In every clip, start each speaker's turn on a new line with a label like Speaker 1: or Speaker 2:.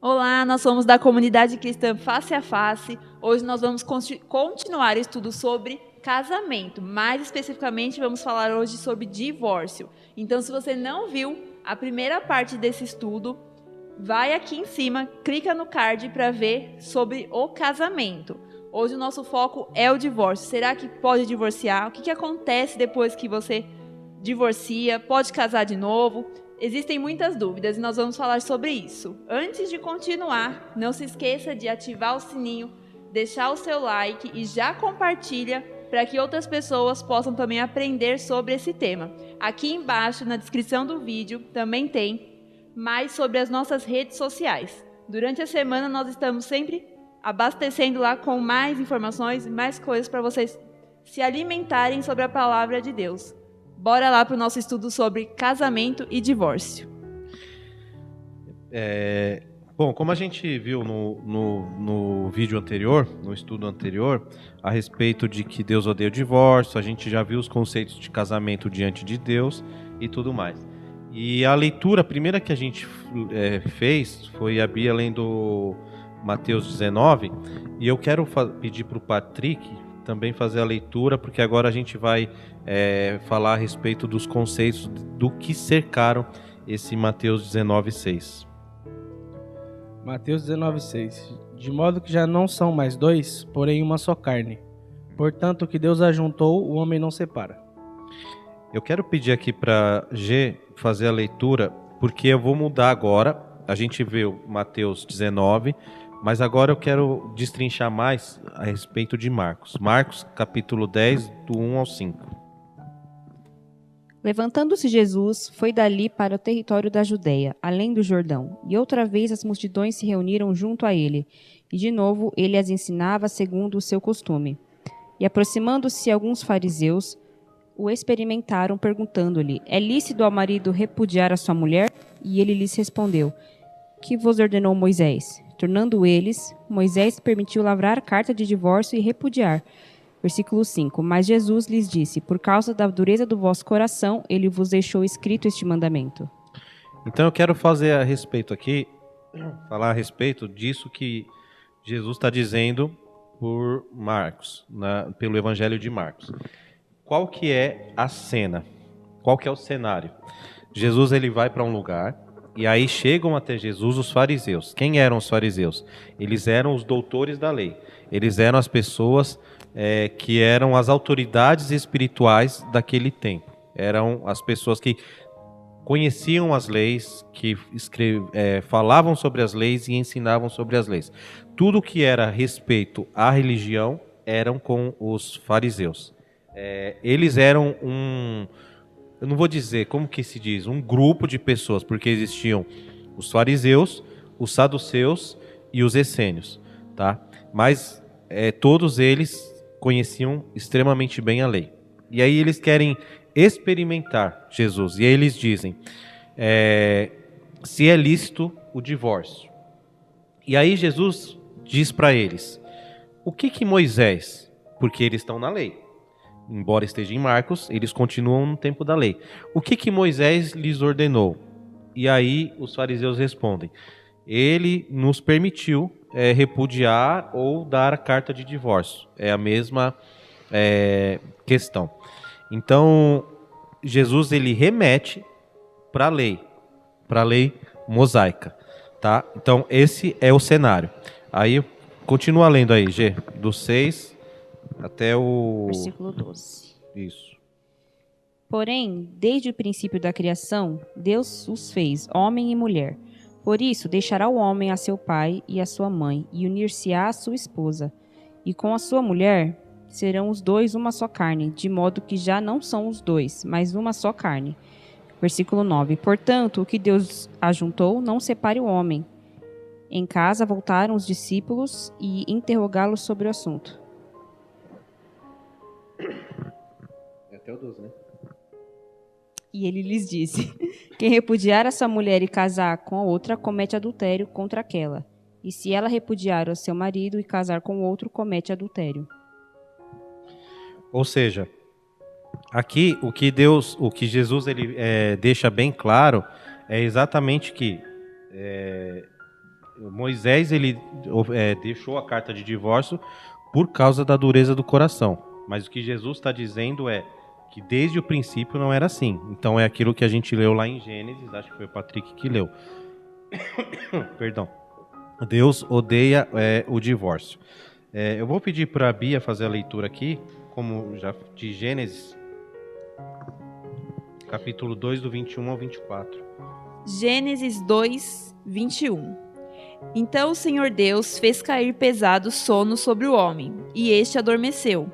Speaker 1: Olá, nós somos da comunidade cristã Face a Face. Hoje nós vamos continuar o estudo sobre casamento. Mais especificamente, vamos falar hoje sobre divórcio. Então, se você não viu a primeira parte desse estudo, vai aqui em cima, clica no card para ver sobre o casamento. Hoje o nosso foco é o divórcio. Será que pode divorciar? O que acontece depois que você divorcia? Pode casar de novo? Existem muitas dúvidas e nós vamos falar sobre isso. Antes de continuar, não se esqueça de ativar o sininho, deixar o seu like e já compartilha para que outras pessoas possam também aprender sobre esse tema. Aqui embaixo, na descrição do vídeo, também tem mais sobre as nossas redes sociais. Durante a semana, nós estamos sempre abastecendo lá com mais informações e mais coisas para vocês se alimentarem sobre a palavra de Deus. Bora lá para o nosso estudo sobre casamento e divórcio.
Speaker 2: Bom, como a gente viu no vídeo anterior, no estudo anterior, a respeito de que Deus odeia o divórcio, a gente já viu os conceitos de casamento diante de Deus e tudo mais. E a leitura, a primeira que a gente fez, foi a Bia lendo Mateus 19, e eu quero pedir para o Patrick também fazer a leitura, porque agora a gente vai falar a respeito dos conceitos do que cercaram esse Mateus 19:6.
Speaker 3: Mateus 19:6. De modo que já não são mais dois, porém uma só carne. Portanto, o que Deus ajuntou, o homem não separa.
Speaker 2: Eu quero pedir aqui para G fazer a leitura, porque eu vou mudar agora. A gente viu Mateus 19, mas agora eu quero destrinchar mais a respeito de Marcos. Marcos, capítulo 10, do 1 ao 5.
Speaker 4: Levantando-se Jesus, foi dali para o território da Judéia, além do Jordão, e outra vez as multidões se reuniram junto a ele, e de novo ele as ensinava segundo o seu costume. E aproximando-se alguns fariseus, o experimentaram, perguntando-lhe: é lícito ao marido repudiar a sua mulher? E ele lhes respondeu: que vos ordenou Moisés? Tornando eles, Moisés permitiu lavrar a carta de divórcio e repudiar. Versículo 5. Mas Jesus lhes disse: por causa da dureza do vosso coração, ele vos deixou escrito este mandamento.
Speaker 2: Então eu quero fazer a respeito aqui, falar a respeito disso que Jesus está dizendo por Marcos, pelo Evangelho de Marcos. Qual que é a cena? Qual que é o cenário? Jesus ele vai para um lugar, e aí chegam até Jesus os fariseus. Quem eram os fariseus? Eles eram os doutores da lei. Eles eram as pessoas que eram as autoridades espirituais daquele tempo. Eram as pessoas que conheciam as leis, que falavam sobre as leis e ensinavam sobre as leis. Tudo que era a respeito à religião eram com os fariseus. Eles eram eu não vou dizer, como que se diz, um grupo de pessoas, porque existiam os fariseus, os saduceus e os essênios, tá? Mas todos eles conheciam extremamente bem a lei. E aí eles querem experimentar Jesus, e aí eles dizem se é lícito o divórcio. E aí Jesus diz para eles: o que Moisés, porque eles estão na lei, embora esteja em Marcos, eles continuam no tempo da lei. O que Moisés lhes ordenou? E aí os fariseus respondem: ele nos permitiu repudiar ou dar a carta de divórcio. É a mesma questão. Então, Jesus ele remete para a lei mosaica, tá? Então, esse é o cenário. Aí, continua lendo aí, G, do 6 até o...
Speaker 4: Versículo 12.
Speaker 2: Isso.
Speaker 4: Porém, desde o princípio da criação, Deus os fez, homem e mulher. Por isso, deixará o homem a seu pai e a sua mãe, e unir-se-á à sua esposa. E com a sua mulher serão os dois uma só carne, de modo que já não são os dois, mas uma só carne. Versículo 9. Portanto, o que Deus ajuntou, não separe o homem. Em casa voltaram os discípulos e interrogá-los sobre o assunto.
Speaker 2: Até o 12, né?
Speaker 4: E ele lhes disse: quem repudiar a sua mulher e casar com a outra, comete adultério contra aquela. E se ela repudiar o seu marido e casar com outro, comete adultério.
Speaker 2: Ou seja, aqui o que Jesus ele deixa bem claro é exatamente que Moisés ele deixou a carta de divórcio por causa da dureza do coração. Mas o que Jesus está dizendo é que desde o princípio não era assim. Então é aquilo que a gente leu lá em Gênesis, acho que foi o Patrick que leu. Perdão. Deus odeia o divórcio. Eu vou pedir para a Bia fazer a leitura aqui, como já de Gênesis, capítulo 2, do 21 ao 24.
Speaker 1: Gênesis 2, 21. Então o Senhor Deus fez cair pesado sono sobre o homem, e este adormeceu.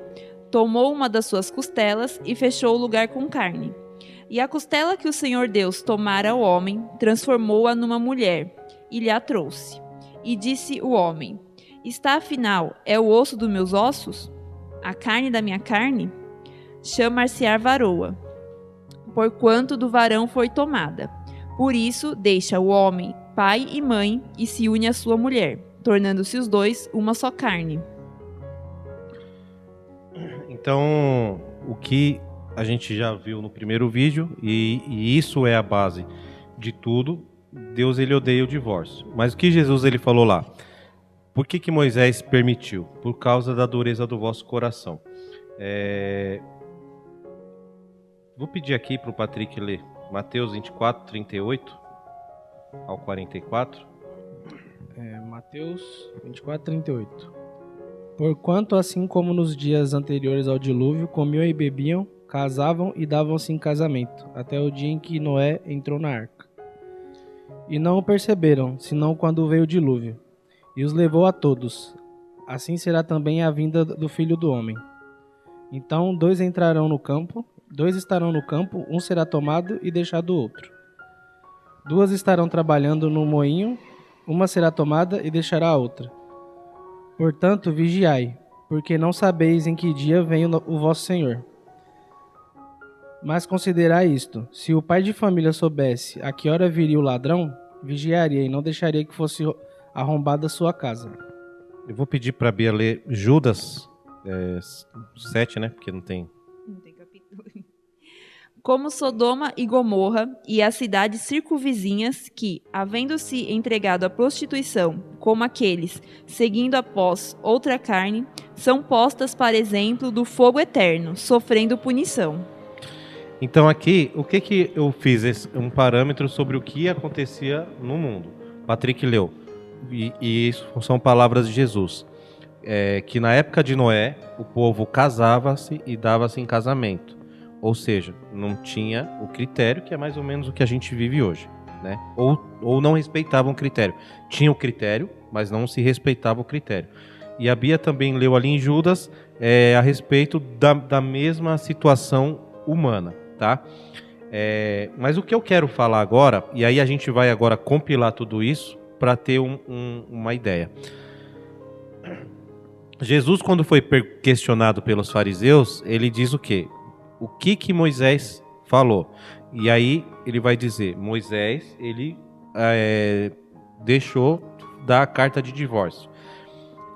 Speaker 1: Tomou uma das suas costelas e fechou o lugar com carne. E a costela que o Senhor Deus tomara ao homem, transformou-a numa mulher, e lhe a trouxe. E disse o homem: Está afinal, é o osso dos meus ossos? A carne da minha carne? Chamar-se-á varoa, porquanto do varão foi tomada. Por isso deixa o homem pai e mãe e se une à sua mulher, tornando-se os dois uma só carne.
Speaker 2: Então, o que a gente já viu no primeiro vídeo, e isso é a base de tudo, Deus ele odeia o divórcio. Mas o que Jesus ele falou lá? Por que Moisés permitiu? Por causa da dureza do vosso coração. Vou pedir aqui para o Patrick ler Mateus 24, 38 ao 44.
Speaker 3: Mateus 24, 38. Porquanto, assim como nos dias anteriores ao dilúvio, comiam e bebiam, casavam e davam-se em casamento, até o dia em que Noé entrou na arca. E não o perceberam, senão quando veio o dilúvio, e os levou a todos. Assim será também a vinda do Filho do Homem. Então 2 estarão no campo, um será tomado e deixado o outro. 2 estarão trabalhando no moinho, uma será tomada e deixará a outra. Portanto, vigiai, porque não sabeis em que dia vem o vosso Senhor. Mas considerai isto: se o pai de família soubesse a que hora viria o ladrão, vigiaria e não deixaria que fosse arrombada a sua casa.
Speaker 2: Eu vou pedir para a Bia ler Judas 7, né? Porque não tem
Speaker 1: capítulo. Como Sodoma e Gomorra e as cidades circunvizinhas que, havendo-se entregado à prostituição, como aqueles, seguindo após outra carne, são postas para exemplo do fogo eterno, sofrendo punição.
Speaker 2: Então aqui, o que eu fiz? Um parâmetro sobre o que acontecia no mundo. Patrick leu. E isso são palavras de Jesus. Que na época de Noé, o povo casava-se e dava-se em casamento. Ou seja, não tinha o critério, que é mais ou menos o que a gente vive hoje, né? Ou não respeitavam o critério. Tinha o critério, mas não se respeitava o critério. E a Bia também leu ali em Judas a respeito da mesma situação humana, tá? Mas o que eu quero falar agora, e aí a gente vai agora compilar tudo isso para ter uma ideia. Jesus, quando foi questionado pelos fariseus, ele diz o quê? O que Moisés falou? E aí ele vai dizer, Moisés, ele deixou da carta de divórcio.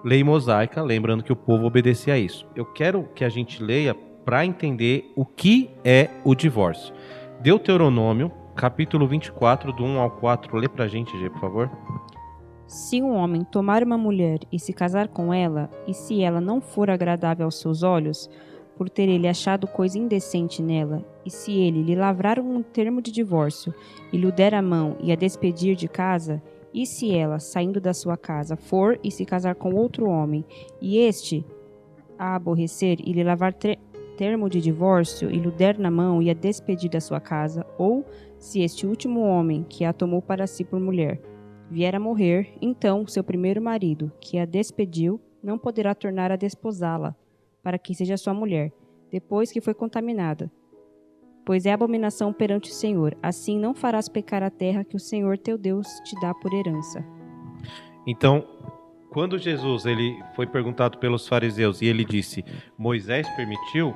Speaker 2: Lei mosaica, lembrando que o povo obedecia a isso. Eu quero que a gente leia para entender o que é o divórcio. Deuteronômio, capítulo 24, do 1 ao 4. Lê pra gente, Gê, por favor.
Speaker 4: Se um homem tomar uma mulher e se casar com ela, e se ela não for agradável aos seus olhos, por ter ele achado coisa indecente nela, e se ele lhe lavrar um termo de divórcio, e lhe der a mão e a despedir de casa, e se ela, saindo da sua casa, for e se casar com outro homem, e este a aborrecer e lhe lavrar termo de divórcio, e lhe der na mão e a despedir da sua casa, ou se este último homem, que a tomou para si por mulher, vier a morrer, então seu primeiro marido, que a despediu, não poderá tornar a desposá-la, para que seja sua mulher, depois que foi contaminada. Pois é abominação perante o Senhor. Assim não farás pecar a terra que o Senhor teu Deus te dá por herança.
Speaker 2: Então, quando Jesus ele foi perguntado pelos fariseus e ele disse, Moisés permitiu,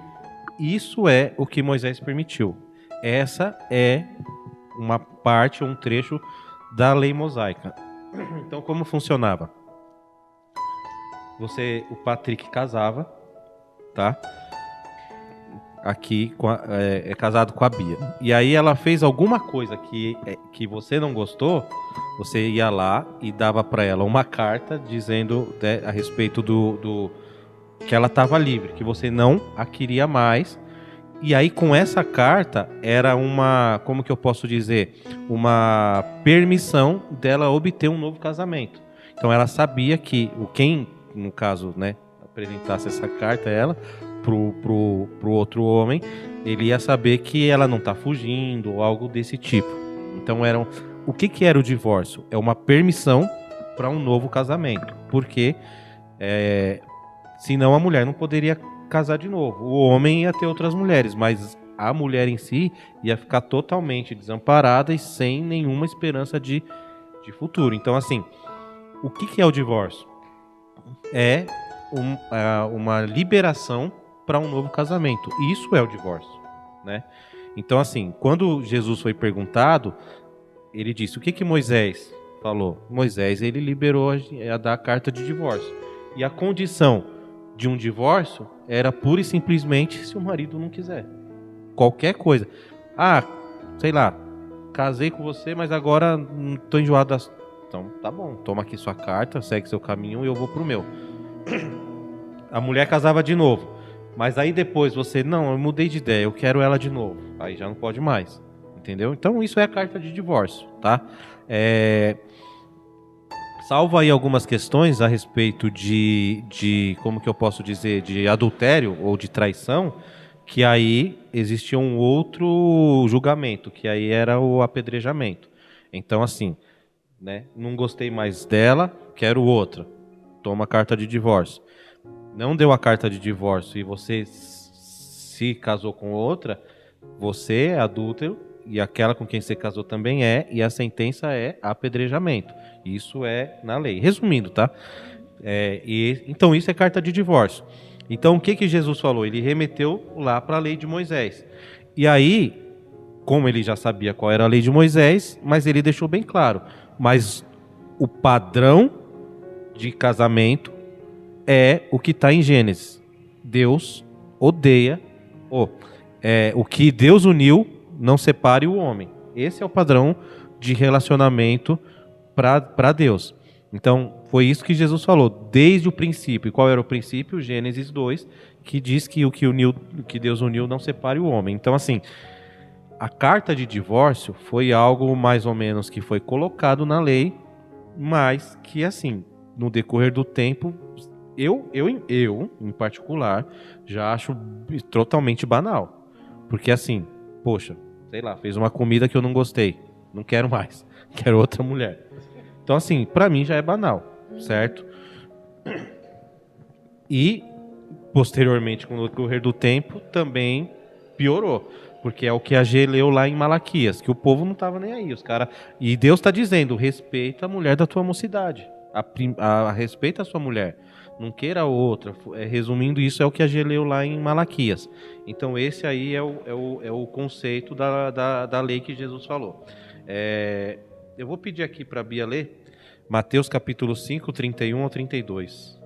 Speaker 2: isso é o que Moisés permitiu. Essa é uma parte, um trecho da lei mosaica. Então, como funcionava? O Patrick casava, tá? aqui é casado com a Bia. E aí ela fez alguma coisa que você não gostou, você ia lá e dava para ela uma carta dizendo, né, a respeito do que ela estava livre, que você não a queria mais. E aí com essa carta era uma, como que eu posso dizer, uma permissão dela obter um novo casamento. Então ela sabia que quem, no caso, né, apresentasse essa carta a ela pro outro homem, ele ia saber que ela não tá fugindo ou algo desse tipo. Então o que era o divórcio? É uma permissão para um novo casamento, porque senão a mulher não poderia casar de novo. O homem ia ter outras mulheres, mas a mulher em si ia ficar totalmente desamparada e sem nenhuma esperança de futuro. Então, assim, o que é o divórcio? É uma liberação para um novo casamento. Isso é o divórcio, né? Então, assim, quando Jesus foi perguntado, ele disse, o que Moisés falou? Moisés, ele liberou a dar a carta de divórcio. E a condição de um divórcio era pura e simplesmente se o marido não quiser. Qualquer coisa. Ah, sei lá, casei com você, mas agora tô enjoado das... Então, tá bom, toma aqui sua carta, segue seu caminho e eu vou pro meu. A mulher casava de novo. Mas aí depois você, não, eu mudei de ideia, eu quero ela de novo. Aí já não pode mais, entendeu? Então isso é a carta de divórcio, tá? Salvo aí algumas questões a respeito de como que eu posso dizer, de adultério ou de traição, que aí existia um outro julgamento, que aí era o apedrejamento. Então assim, né, não gostei mais dela, quero outra. Toma a carta de divórcio. Não deu a carta de divórcio e você se casou com outra, você é adúltero e aquela com quem você casou também é, e a sentença é apedrejamento. Isso é na lei. Resumindo, tá? Então isso é carta de divórcio. Então o que Jesus falou? Ele remeteu lá para a lei de Moisés. E aí, como ele já sabia qual era a lei de Moisés, mas ele deixou bem claro. Mas o padrão de casamento é o que está em Gênesis. Deus odeia, o que Deus uniu, não separe o homem. Esse é o padrão de relacionamento para Deus. Então, foi isso que Jesus falou, desde o princípio. E qual era o princípio? Gênesis 2, que diz que o que Deus uniu não separe o homem. Então, assim, a carta de divórcio foi algo mais ou menos que foi colocado na lei, mas que, assim, no decorrer do tempo, eu em particular, já acho totalmente banal. Porque, assim, poxa, sei lá, fez uma comida que eu não gostei, não quero mais, quero outra mulher. Então, assim, pra mim já é banal, certo? E, posteriormente, com o decorrer do tempo, também piorou. Porque é o que a G leu lá em Malaquias, que o povo não estava nem aí. Os cara... E Deus está dizendo, respeita a mulher da tua mocidade. Respeita a sua mulher. Não queira outra. Resumindo, isso é o que a G leu lá em Malaquias. Então esse aí é o conceito da lei que Jesus falou. Eu vou pedir aqui para a Bia ler Mateus capítulo 5, 31 ao 32.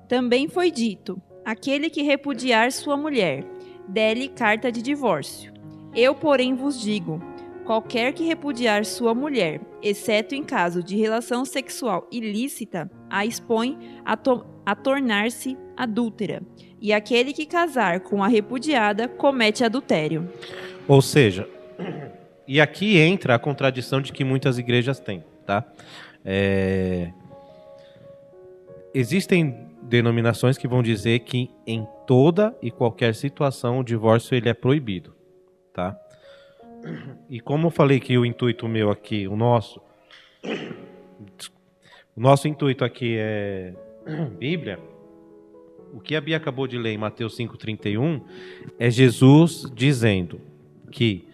Speaker 1: Também foi dito, aquele que repudiar sua mulher, dê-lhe carta de divórcio. Eu, porém, vos digo, qualquer que repudiar sua mulher, exceto em caso de relação sexual ilícita, a expõe a tornar-se adúltera. E aquele que casar com a repudiada comete adultério.
Speaker 2: Ou seja, e aqui entra a contradição de que muitas igrejas têm, tá? Existem denominações que vão dizer que em toda e qualquer situação o divórcio ele é proibido, tá? E como eu falei que o intuito meu aqui, o nosso intuito aqui é Bíblia, o que a Bia acabou de ler em Mateus 5,31 é Jesus dizendo que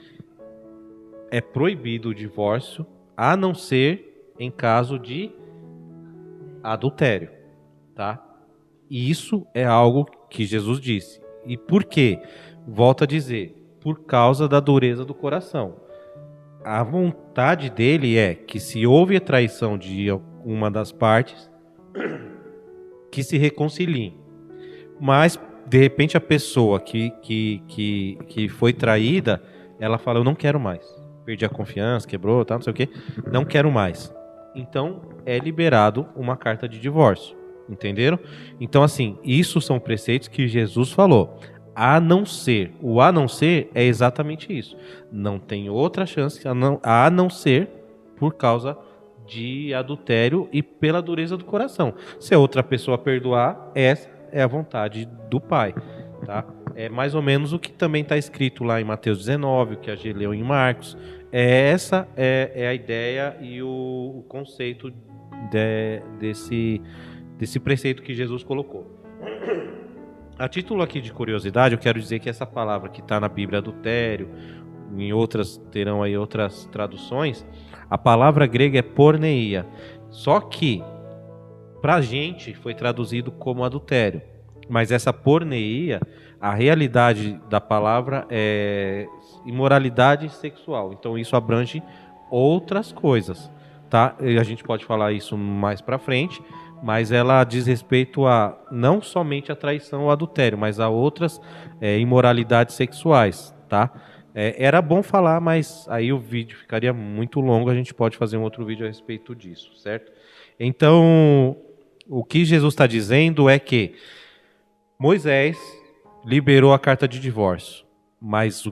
Speaker 2: é proibido o divórcio a não ser em caso de adultério, tá? E isso é algo que Jesus disse. E por quê? Volto a dizer, por causa da dureza do coração. A vontade dele é que se houve a traição de uma das partes, que se reconciliem. Mas de repente a pessoa que foi traída, ela fala, eu não quero mais. Perdi a confiança, quebrou, tá, não sei o quê. Não quero mais. Então, é liberado uma carta de divórcio. Entenderam? Então, assim, isso são preceitos que Jesus falou. A não ser. O a não ser é exatamente isso. Não tem outra chance a não ser por causa de adultério e pela dureza do coração. Se a outra pessoa perdoar, essa é a vontade do Pai. Tá? É mais ou menos o que também está escrito lá em Mateus 19, o que a gente leu em Marcos. Essa é a ideia e o conceito desse preceito que Jesus colocou. A título aqui de curiosidade, eu quero dizer que essa palavra que está na Bíblia, adultério, em outras terão aí outras traduções, a palavra grega é porneia. Só que, para a gente, foi traduzido como adultério. Mas essa porneia, a realidade da palavra é imoralidade sexual. Então isso abrange outras coisas, tá? E a gente pode falar isso mais para frente, mas ela diz respeito a não somente a traição ou adultério, mas a outras imoralidades sexuais, tá? Era bom falar, mas aí o vídeo ficaria muito longo, a gente pode fazer um outro vídeo a respeito disso, certo? Então, o que Jesus está dizendo é que Moisés liberou a carta de divórcio, mas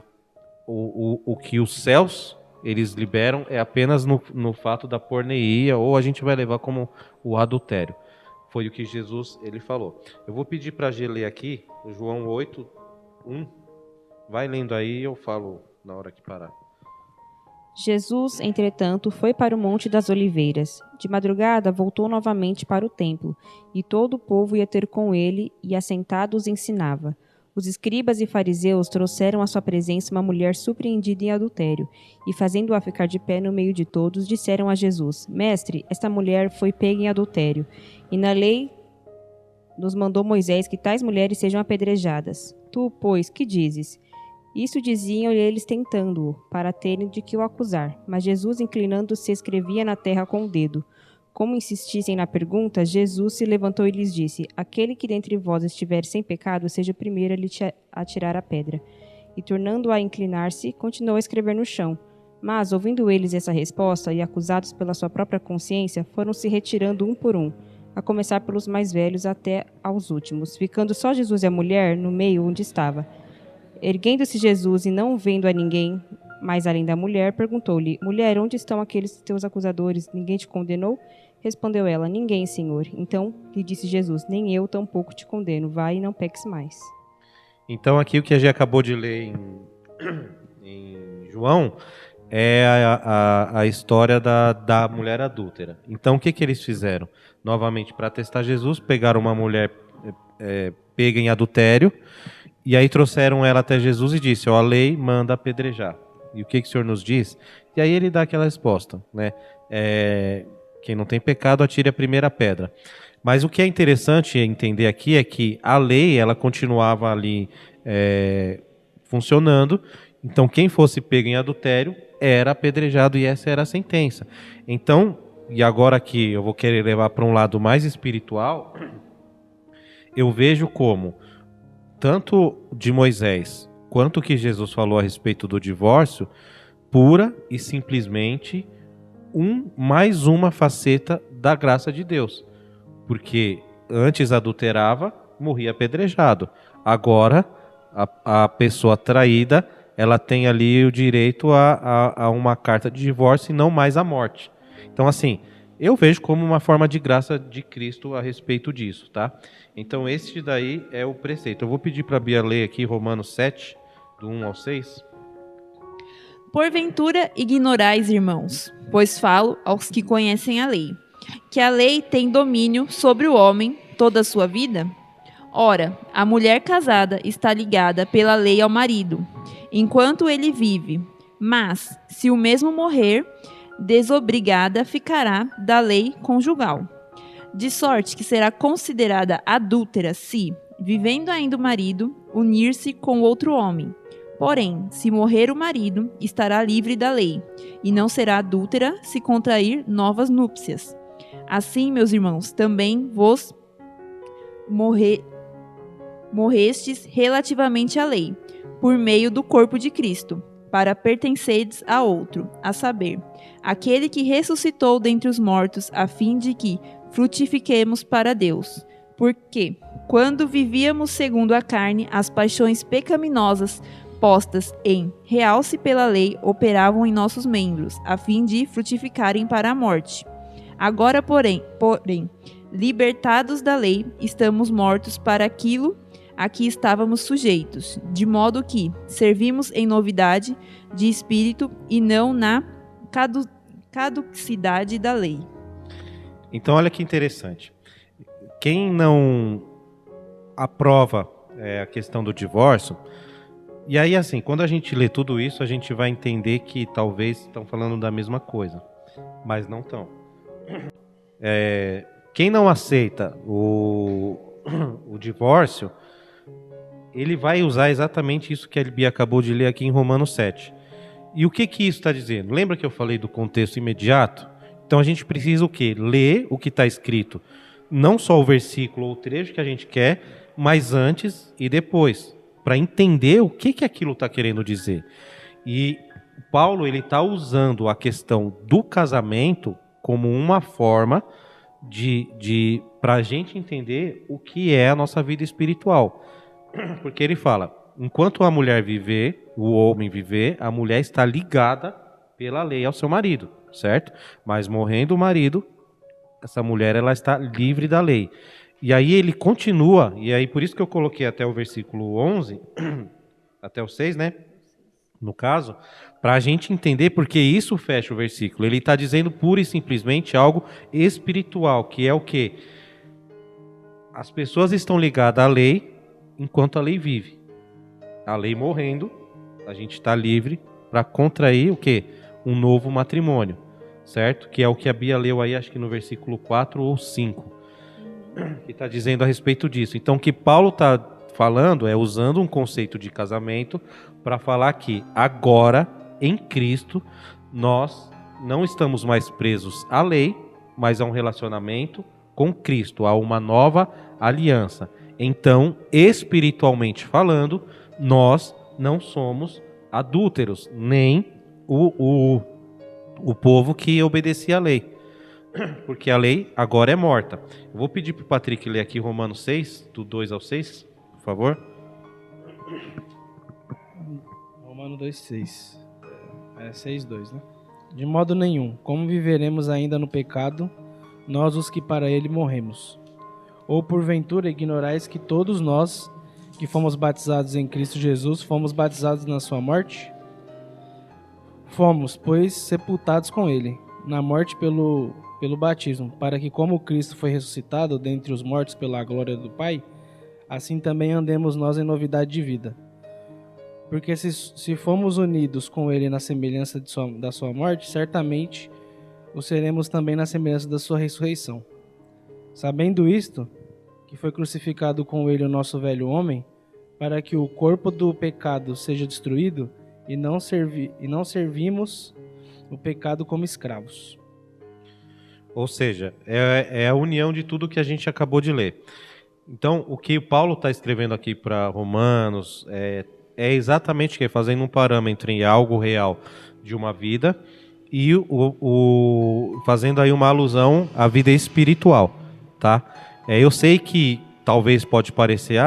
Speaker 2: o que os céus eles liberam é apenas no fato da porneia, ou a gente vai levar como o adultério. Foi o que Jesus ele falou. Eu vou pedir para a Gê ler aqui, João 8, 1. Vai lendo aí e eu falo na hora que parar.
Speaker 4: Jesus, entretanto, foi para o Monte das Oliveiras. De madrugada voltou novamente para o templo, e todo o povo ia ter com ele, e assentado os ensinava. Os escribas e fariseus trouxeram à sua presença uma mulher surpreendida em adultério, e fazendo-a ficar de pé no meio de todos, disseram a Jesus: Mestre, esta mulher foi pega em adultério, e na lei nos mandou Moisés que tais mulheres sejam apedrejadas. Tu, pois, que dizes? Isso diziam eles tentando-o, para terem de que o acusar. Mas Jesus, inclinando-se, escrevia na terra com o dedo. Como insistissem na pergunta, Jesus se levantou e lhes disse: Aquele que dentre vós estiver sem pecado, seja o primeiro a lhe atirar a pedra. E tornando a inclinar-se, continuou a escrever no chão. Mas, ouvindo eles essa resposta, e acusados pela sua própria consciência, foram se retirando um por um, a começar pelos mais velhos até aos últimos, ficando só Jesus e a mulher no meio onde estava. Erguendo-se Jesus e não vendo a ninguém mais além da mulher, perguntou-lhe: Mulher, onde estão aqueles teus acusadores? Ninguém te condenou? Respondeu ela: Ninguém, Senhor. Então lhe disse Jesus: Nem eu tampouco te condeno. Vai e não peques mais.
Speaker 2: Então aqui o que a gente acabou de ler em João é a história da mulher adúltera. Então o que eles fizeram? Novamente, para testar Jesus, pegaram uma mulher pega em adultério, e aí trouxeram ela até Jesus e disse: a lei manda apedrejar. E o que o Senhor nos diz? E aí ele dá aquela resposta, né? Quem não tem pecado, atire a primeira pedra. Mas o que é interessante entender aqui é que a lei, ela continuava ali funcionando. Então, quem fosse pego em adultério era apedrejado, e essa era a sentença. Então, e agora aqui eu vou querer levar para um lado mais espiritual, eu vejo como tanto de Moisés quanto que Jesus falou a respeito do divórcio, pura e simplesmente mais uma faceta da graça de Deus. Porque antes adulterava, morria apedrejado. Agora, a pessoa traída, ela tem ali o direito a uma carta de divórcio e não mais a morte. Então, assim, eu vejo como uma forma de graça de Cristo a respeito disso, tá? Então, esse daí é o preceito. Eu vou pedir para a Bia ler aqui Romanos 7, do 1 ao 6.
Speaker 1: Porventura ignorais, irmãos, pois falo aos que conhecem a lei, que a lei tem domínio sobre o homem toda a sua vida? Ora, a mulher casada está ligada pela lei ao marido, enquanto ele vive, mas, se o mesmo morrer, desobrigada ficará da lei conjugal. De sorte que será considerada adúltera se, vivendo ainda o marido, unir-se com outro homem. Porém, se morrer o marido, estará livre da lei, e não será adúltera se contrair novas núpcias. Assim, meus irmãos, também vos morrestes relativamente à lei, por meio do corpo de Cristo, para pertenceres a outro, a saber, aquele que ressuscitou dentre os mortos, a fim de que frutifiquemos para Deus. Porque, quando vivíamos segundo a carne, as paixões pecaminosas postas em realce pela lei operavam em nossos membros, a fim de frutificarem para a morte. Agora, porém, libertados da lei, estamos mortos para aquilo a que estávamos sujeitos, de modo que servimos em novidade de espírito e não na caducidade da lei.
Speaker 2: Então, olha que interessante. Quem não aprova a questão do divórcio, e aí assim, quando a gente lê tudo isso, a gente vai entender que talvez estão falando da mesma coisa, mas não estão. Quem não aceita o divórcio, ele vai usar exatamente isso que a Bia acabou de ler aqui em Romanos 7. E o que isso está dizendo? Lembra que eu falei do contexto imediato? Então a gente precisa o quê? Ler o que está escrito. Não só o versículo ou o trecho que a gente quer, mas antes e depois, para entender o que aquilo está querendo dizer. E Paulo ele está usando a questão do casamento como uma forma para a gente entender o que é a nossa vida espiritual. Porque ele fala, enquanto a mulher viver, o homem viver, a mulher está ligada pela lei ao seu marido, certo? Mas morrendo o marido, essa mulher ela está livre da lei. E aí ele continua, e aí por isso que eu coloquei até o versículo 11, até o 6, né? No caso, para a gente entender porque isso fecha o versículo. Ele está dizendo pura e simplesmente algo espiritual, que é o quê? As pessoas estão ligadas à lei enquanto a lei vive. A lei morrendo, a gente está livre para contrair o quê? Um novo matrimônio, certo? Que é o que a Bia leu aí, acho que no versículo 4 ou 5, que está dizendo a respeito disso. Então, o que Paulo está falando é usando um conceito de casamento para falar que agora, em Cristo, nós não estamos mais presos à lei, mas a um relacionamento com Cristo, a uma nova aliança. Então, espiritualmente falando, nós não somos adúlteros, nem o povo que obedecia à lei. Porque a lei agora é morta. Eu vou pedir para o Patrick ler aqui Romanos 6, do 2 ao 6, por favor.
Speaker 3: Romanos 2:6. 6:2, né? De modo nenhum, como viveremos ainda no pecado, nós os que para ele morremos? Ou porventura ignorais que todos nós que fomos batizados em Cristo Jesus fomos batizados na sua morte? Fomos, pois, sepultados com ele, na morte pelo batismo, para que como Cristo foi ressuscitado dentre os mortos pela glória do Pai, assim também andemos nós em novidade de vida. Porque se fomos unidos com ele na semelhança da sua morte, certamente o seremos também na semelhança da sua ressurreição. Sabendo isto, que foi crucificado com ele o nosso velho homem, para que o corpo do pecado seja destruído, e não servimos o pecado como escravos.
Speaker 2: Ou seja, é a união de tudo que a gente acabou de ler. Então, o que o Paulo está escrevendo aqui para Romanos é exatamente que fazendo um parâmetro em algo real de uma vida e fazendo aí uma alusão à vida espiritual, tá? Eu sei que talvez pode parecer,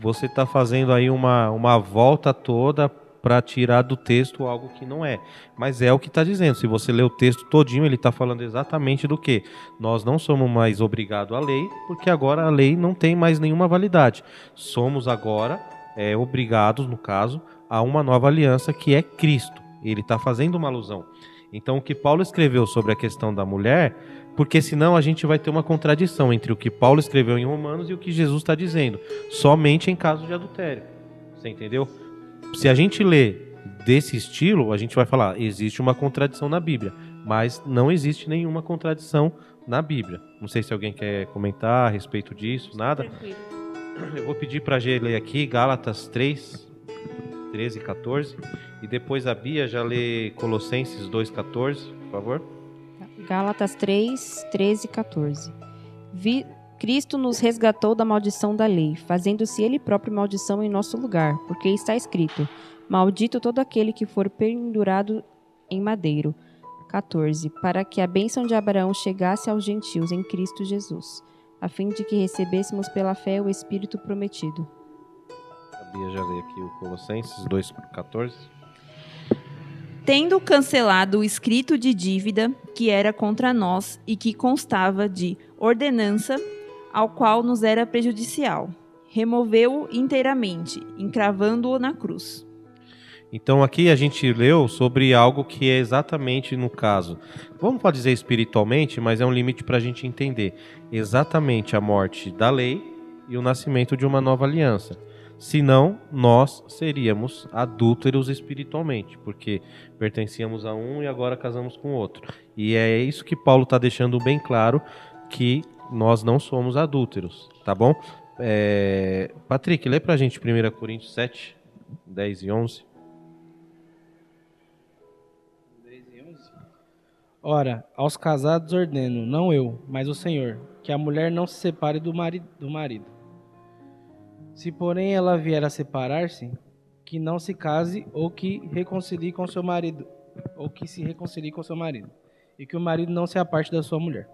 Speaker 2: você está fazendo aí uma volta toda para tirar do texto algo que não é. Mas é o que está dizendo. Se você ler o texto todinho, ele está falando exatamente do que? Nós não somos mais obrigados à lei, porque agora a lei não tem mais nenhuma validade. Somos agora obrigados, no caso, a uma nova aliança que é Cristo. Ele está fazendo uma alusão. Então, o que Paulo escreveu sobre a questão da mulher, porque senão a gente vai ter uma contradição entre o que Paulo escreveu em Romanos e o que Jesus está dizendo, somente em caso de adultério. Você entendeu? Se a gente lê desse estilo, a gente vai falar, existe uma contradição na Bíblia, mas não existe nenhuma contradição na Bíblia. Não sei se alguém quer comentar a respeito disso, nada.
Speaker 1: Tranquilo.
Speaker 2: Eu vou pedir para a G ler aqui Gálatas 3, 13 e 14, e depois a Bia já lê Colossenses 2, 14, por favor.
Speaker 4: Gálatas 3, 13 e 14. Cristo nos resgatou da maldição da lei, fazendo-se ele próprio maldição em nosso lugar, porque está escrito: maldito todo aquele que for pendurado em madeiro. 14. Para que a bênção de Abraão chegasse aos gentios em Cristo Jesus, a fim de que recebêssemos pela fé o Espírito prometido.
Speaker 2: A Bia já lê aqui o Colossenses 2,14.
Speaker 1: Tendo cancelado o escrito de dívida que era contra nós e que constava de ordenança, ao qual nos era prejudicial, removeu-o inteiramente, encravando-o na cruz.
Speaker 2: Então aqui a gente leu sobre algo que é exatamente no caso, vamos pode dizer espiritualmente, mas é um limite para a gente entender, exatamente a morte da lei e o nascimento de uma nova aliança. Senão, nós seríamos adúlteros espiritualmente, porque pertencíamos a um e agora casamos com outro. E é isso que Paulo está deixando bem claro, que nós não somos adúlteros, tá bom? Patrick, lê pra gente 1 Coríntios 7, 10 e 11.
Speaker 3: Ora, aos casados ordeno, não eu, mas o Senhor, que a mulher não se separe do marido. Se, porém, ela vier a separar-se, que não se case ou que reconcilie com seu marido, ou que se reconcilie com seu marido, e que o marido não se aparte da sua mulher.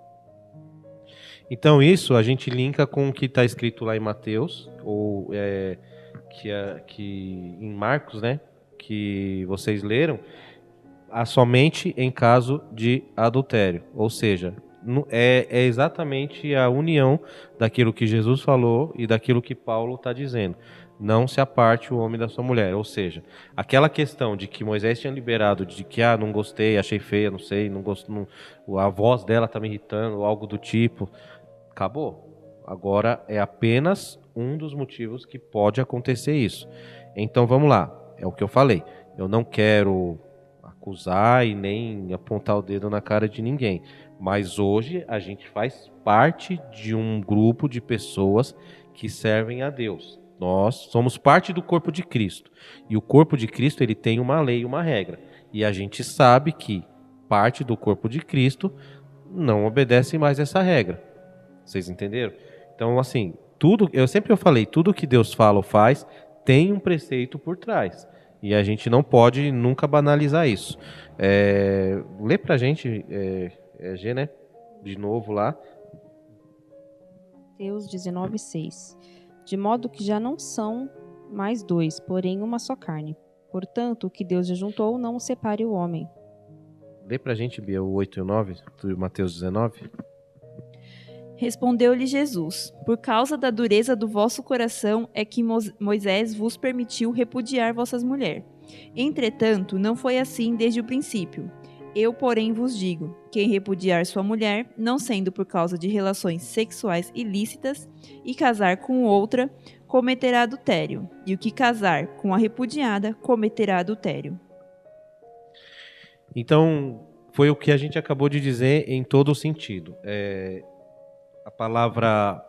Speaker 2: Então isso a gente linka com o que está escrito lá em Mateus, ou que em Marcos, né, que vocês leram, somente em caso de adultério. Ou seja, é exatamente a união daquilo que Jesus falou e daquilo que Paulo está dizendo. Não se aparte o homem da sua mulher. Ou seja, aquela questão de que Moisés tinha liberado, de que não gostei, achei feia, não sei, não gosto, a voz dela está me irritando, algo do tipo, acabou. Agora é apenas um dos motivos que pode acontecer isso. Então vamos lá, é o que eu falei. Eu não quero acusar e nem apontar o dedo na cara de ninguém. Mas hoje a gente faz parte de um grupo de pessoas que servem a Deus. Nós somos parte do corpo de Cristo. E o corpo de Cristo ele tem uma lei e uma regra. E a gente sabe que parte do corpo de Cristo não obedece mais essa regra. Vocês entenderam? Então, assim, eu sempre falei, tudo que Deus fala ou faz tem um preceito por trás. E a gente não pode nunca banalizar isso. Lê pra gente, G, né? De novo lá.
Speaker 4: Mateus 19:6. De modo que já não são mais dois, porém uma só carne. Portanto, o que Deus já juntou, não o separe o homem.
Speaker 2: Lê pra gente, Bia, o 8 e o 9, do Mateus 19.
Speaker 1: Respondeu-lhe Jesus: por causa da dureza do vosso coração é que Moisés vos permitiu repudiar vossas mulheres. Entretanto, não foi assim desde o princípio. Eu, porém, vos digo: quem repudiar sua mulher, não sendo por causa de relações sexuais ilícitas, e casar com outra, cometerá adultério. E o que casar com a repudiada, cometerá adultério.
Speaker 2: Então, foi o que a gente acabou de dizer em todo o sentido. A palavra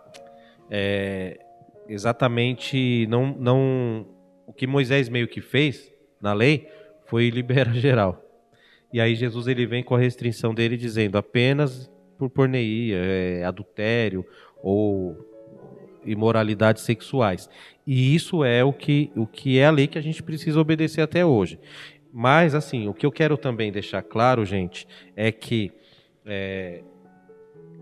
Speaker 2: exatamente não o que Moisés meio que fez na lei foi liberar geral. E aí Jesus ele vem com a restrição dele dizendo apenas por porneia, adultério ou imoralidades sexuais. E isso é o que é a lei que a gente precisa obedecer até hoje. Mas assim, o que eu quero também deixar claro, gente, é que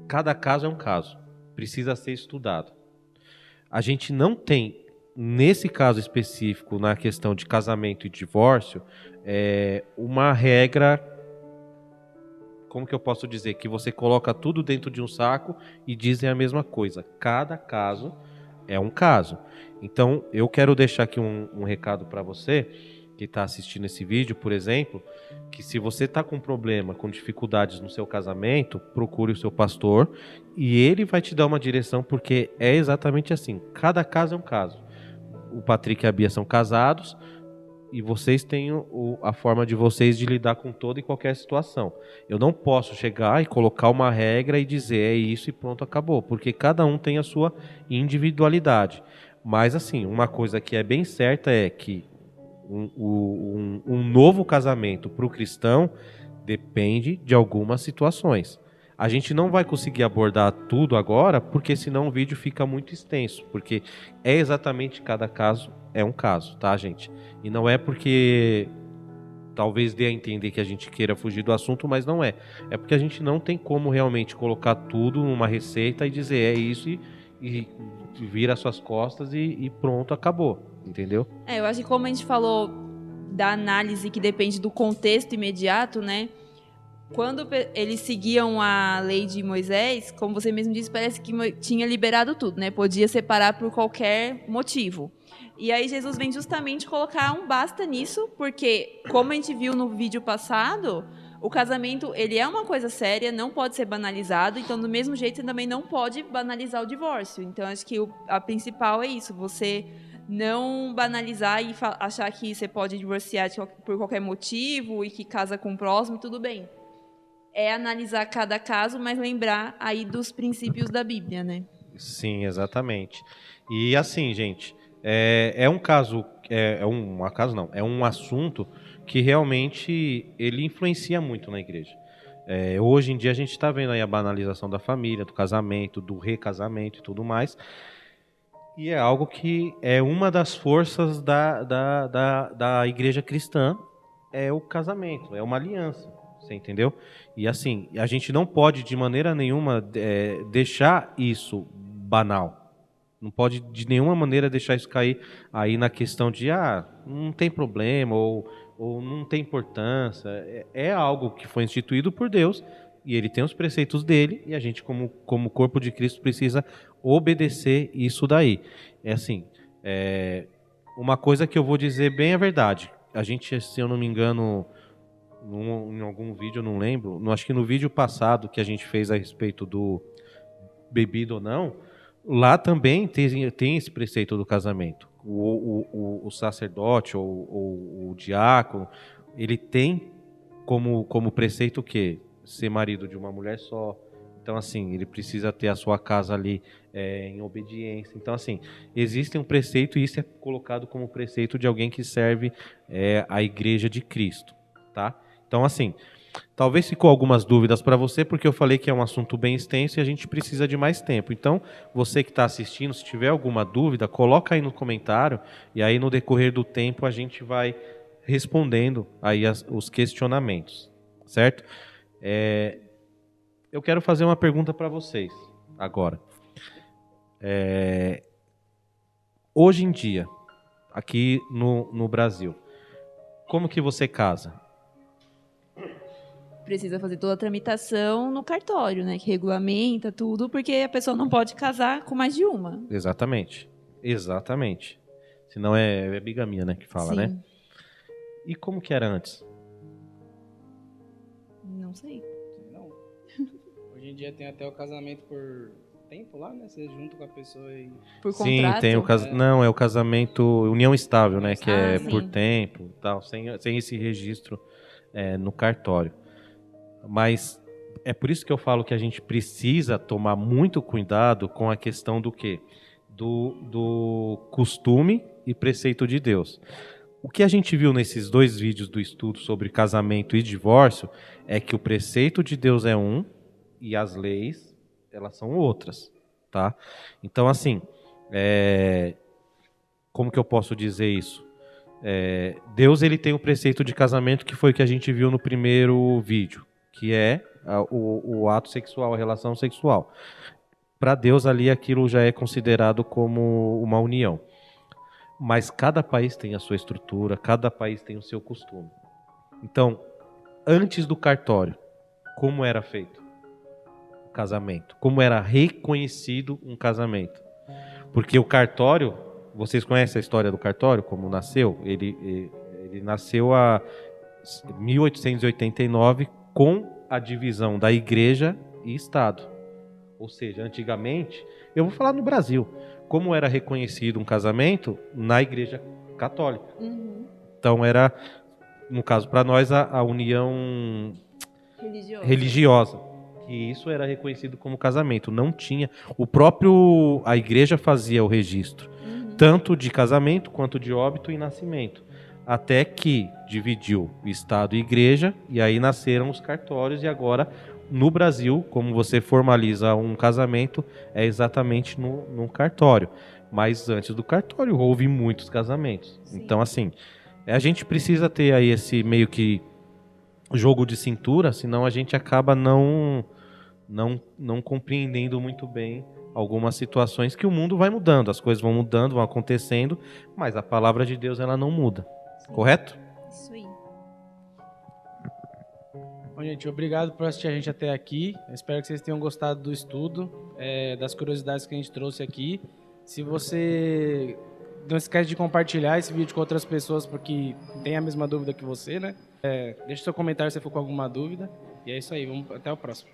Speaker 2: cada caso é um caso, precisa ser estudado. A gente não tem, nesse caso específico, na questão de casamento e divórcio, uma regra, como que eu posso dizer, que você coloca tudo dentro de um saco e dizem a mesma coisa. Cada caso é um caso. Então, eu quero deixar aqui um recado para você que está assistindo esse vídeo, por exemplo, que se você está com problema, com dificuldades no seu casamento, procure o seu pastor e ele vai te dar uma direção, porque é exatamente assim, cada caso é um caso. O Patrick e a Bia são casados e vocês têm a forma de vocês de lidar com toda e qualquer situação. Eu não posso chegar e colocar uma regra e dizer é isso e pronto, acabou, porque cada um tem a sua individualidade. Mas assim, uma coisa que é bem certa é que um novo casamento para o cristão depende de algumas situações. A gente não vai conseguir abordar tudo agora, porque senão o vídeo fica muito extenso, porque é exatamente cada caso é um caso, tá, gente? E não é porque talvez dê a entender que a gente queira fugir do assunto, mas não é. É porque a gente não tem como realmente colocar tudo numa receita e dizer é isso e vira suas costas e pronto, acabou, entendeu?
Speaker 1: Eu acho que como a gente falou da análise que depende do contexto imediato, né? Quando eles seguiam a lei de Moisés, como você mesmo disse, parece que tinha liberado tudo, né? Podia separar por qualquer motivo. E aí Jesus vem justamente colocar um basta nisso, porque, como a gente viu no vídeo passado, o casamento, ele é uma coisa séria, não pode ser banalizado, então do mesmo jeito você também não pode banalizar o divórcio. Então acho que a principal é isso, você não banalizar e achar que você pode divorciar por qualquer motivo e que casa com o próximo, tudo bem. É analisar cada caso, mas lembrar aí dos princípios da Bíblia, né?
Speaker 2: Sim, exatamente. E assim, gente, é um caso, é um assunto que realmente ele influencia muito na igreja. Hoje em dia a gente está vendo aí a banalização da família, do casamento, do recasamento e tudo mais. E é algo que é uma das forças da igreja cristã, é o casamento, é uma aliança, você entendeu? E assim, a gente não pode de maneira nenhuma deixar isso banal. Não pode de nenhuma maneira deixar isso cair aí na questão de não tem problema ou não tem importância. É algo que foi instituído por Deus e ele tem os preceitos dele e a gente como corpo de Cristo precisa obedecer isso daí. É assim, uma coisa que eu vou dizer bem a verdade. A gente, se eu não me engano, em algum vídeo, eu não lembro, acho que no vídeo passado que a gente fez a respeito do bebido ou não, lá também tem esse preceito do casamento. O sacerdote ou o diácono, ele tem como preceito o quê? Ser marido de uma mulher só. Então, assim, ele precisa ter a sua casa ali em obediência. Então, assim, existe um preceito e isso é colocado como preceito de alguém que serve a igreja de Cristo, tá? Então, assim, talvez ficou algumas dúvidas para você, porque eu falei que é um assunto bem extenso e a gente precisa de mais tempo. Então, você que está assistindo, se tiver alguma dúvida, coloca aí no comentário e aí no decorrer do tempo a gente vai respondendo aí os questionamentos, certo? Eu quero fazer uma pergunta para vocês agora. Hoje em dia, aqui no Brasil, como que você casa?
Speaker 1: Precisa fazer toda a tramitação no cartório, né? Que regulamenta tudo, porque a pessoa não pode casar com mais de uma.
Speaker 2: Exatamente. Senão é bigamia, né, que fala,
Speaker 1: Sim.
Speaker 2: né? E como que era antes?
Speaker 1: Não sei.
Speaker 3: Não. Hoje em dia tem até o casamento por tempo lá, né? Você junta com a pessoa e...
Speaker 1: Por
Speaker 2: Sim,
Speaker 1: contrato?
Speaker 2: tem não, é o casamento união estável, né, que é
Speaker 1: sim.
Speaker 2: por tempo, tal, sem esse registro no cartório. Mas é por isso que eu falo que a gente precisa tomar muito cuidado com a questão do quê? Do costume e preceito de Deus. O que a gente viu nesses 2 vídeos do estudo sobre casamento e divórcio é que o preceito de Deus é um e as leis, elas são outras, tá? Então, assim, como que eu posso dizer isso? Deus, ele tem o preceito de casamento que foi o que a gente viu no primeiro vídeo, que é o ato sexual, a relação sexual. Para Deus ali aquilo já é considerado como uma união. Mas cada país tem a sua estrutura, cada país tem o seu costume. Então, antes do cartório, como era feito o casamento? Como era reconhecido um casamento? Porque o cartório, vocês conhecem a história do cartório, como nasceu? Ele nasceu em 1889 com a divisão da igreja e Estado. Ou seja, antigamente, eu vou falar no Brasil, como era reconhecido um casamento na igreja católica.
Speaker 1: Uhum.
Speaker 2: Então era, no caso para nós, a união religiosa. E isso era reconhecido como casamento. Não tinha, a igreja fazia o registro, tanto de casamento quanto de óbito e nascimento. Até que dividiu o Estado e a igreja, e aí nasceram os cartórios, e agora no Brasil, como você formaliza um casamento, é exatamente no cartório. Mas antes do cartório houve muitos casamentos.
Speaker 1: Sim.
Speaker 2: Então, assim, a gente precisa ter aí esse meio que jogo de cintura, senão a gente acaba não compreendendo muito bem algumas situações que o mundo vai mudando, as coisas vão mudando, vão acontecendo, mas a palavra de Deus ela não muda. Correto?
Speaker 1: Isso aí.
Speaker 3: Bom, gente, obrigado por assistir a gente até aqui. Eu espero que vocês tenham gostado do estudo, das curiosidades que a gente trouxe aqui. Se você não esquece de compartilhar esse vídeo com outras pessoas porque tem a mesma dúvida que você, né? Deixa seu comentário se for com alguma dúvida. E é isso aí, vamos até o próximo.